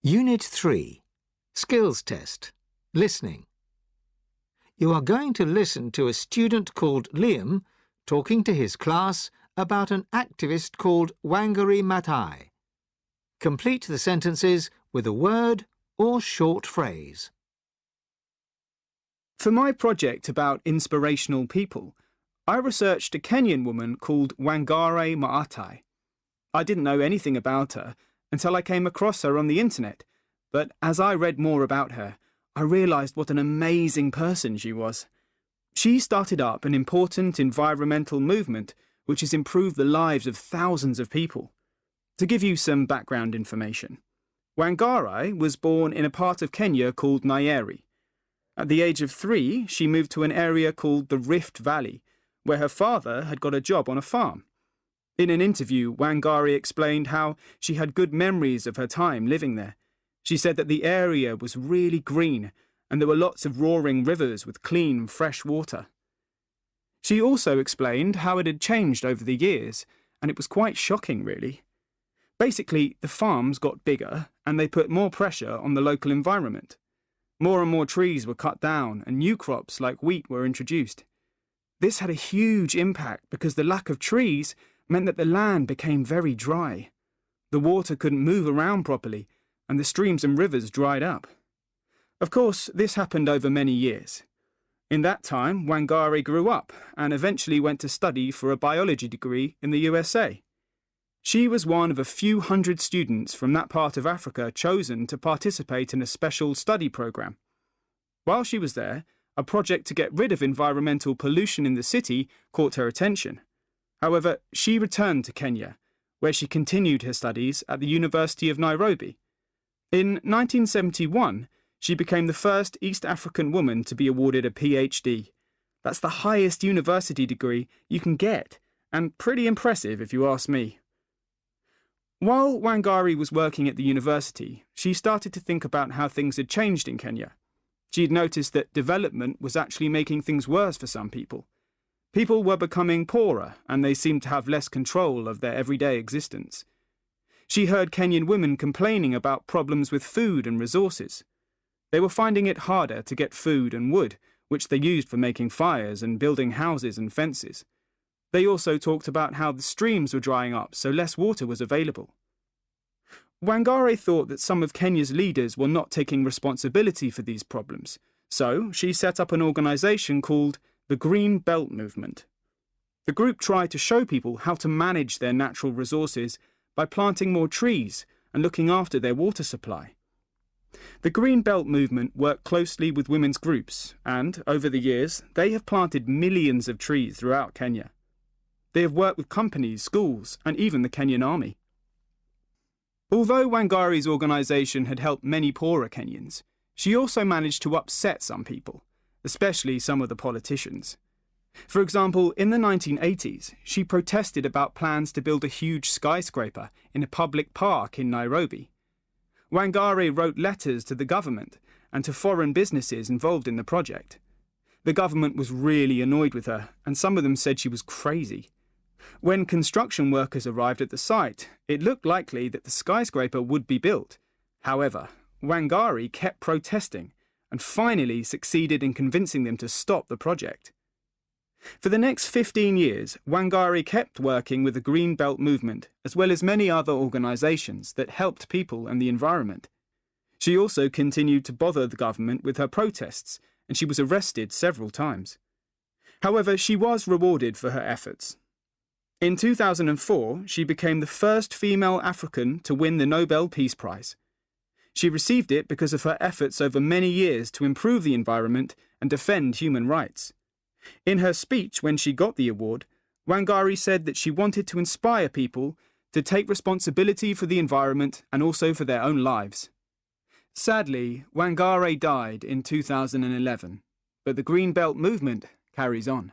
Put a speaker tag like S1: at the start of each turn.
S1: Unit 3. Skills Test. Listening. You are going to listen to a student called Liam talking to his class about an activist called Wangari Maathai. Complete the sentences with a word or short phrase.
S2: For my project about inspirational people, I researched a Kenyan woman called Wangari Maathai. I didn't know anything about her until I came across her on the internet, but as I read more about her, I realised what an amazing person she was. She started up an important environmental movement which has improved the lives of thousands of people. To give you some background information, Wangari was born in a part of Kenya called Nyeri. At the age of 3, she moved to an area called the Rift Valley, where her father had got a job on a farm. In an interview, Wangari explained how she had good memories of her time living there. She said that the area was really green and there were lots of roaring rivers with clean, fresh water. She also explained how it had changed over the years, and it was quite shocking, really. Basically, the farms got bigger and they put more pressure on the local environment. More and more trees were cut down and new crops like wheat were introduced. This had a huge impact because the lack of trees meant that the land became very dry. The water couldn't move around properly, and the streams and rivers dried up. Of course, this happened over many years. In that time, Wangari grew up and eventually went to study for a biology degree in the USA. She was one of a few hundred students from that part of Africa chosen to participate in a special study program. While she was there, a project to get rid of environmental pollution in the city caught her attention. However, she returned to Kenya, where she continued her studies at the University of Nairobi. In 1971, she became the first East African woman to be awarded a PhD. That's the highest university degree you can get, and pretty impressive if you ask me. While Wangari was working at the university, she started to think about how things had changed in Kenya. She had noticed that development was actually making things worse for some people. People were becoming poorer and they seemed to have less control of their everyday existence. She heard Kenyan women complaining about problems with food and resources. They were finding it harder to get food and wood, which they used for making fires and building houses and fences. They also talked about how the streams were drying up so less water was available. Wangari thought that some of Kenya's leaders were not taking responsibility for these problems, so she set up an organisation called the Green Belt Movement. The group tried to show people how to manage their natural resources by planting more trees and looking after their water supply. The Green Belt Movement worked closely with women's groups and, over the years, they have planted millions of trees throughout Kenya. They have worked with companies, schools, and even the Kenyan army. Although Wangari's organisation had helped many poorer Kenyans, she also managed to upset some people, especially some of the politicians. For example, in the 1980s, she protested about plans to build a huge skyscraper in a public park in Nairobi. Wangari wrote letters to the government and to foreign businesses involved in the project. The government was really annoyed with her, and some of them said she was crazy. When construction workers arrived at the site, it looked likely that the skyscraper would be built. However, Wangari kept protesting and finally succeeded in convincing them to stop the project. For the next 15 years, Wangari kept working with the Green Belt Movement, as well as many other organisations that helped people and the environment. She also continued to bother the government with her protests, and she was arrested several times. However, she was rewarded for her efforts. In 2004, she became the first female African to win the Nobel Peace Prize. She received it because of her efforts over many years to improve the environment and defend human rights. In her speech when she got the award, Wangari said that she wanted to inspire people to take responsibility for the environment and also for their own lives. Sadly, Wangari died in 2011, but the Green Belt Movement carries on.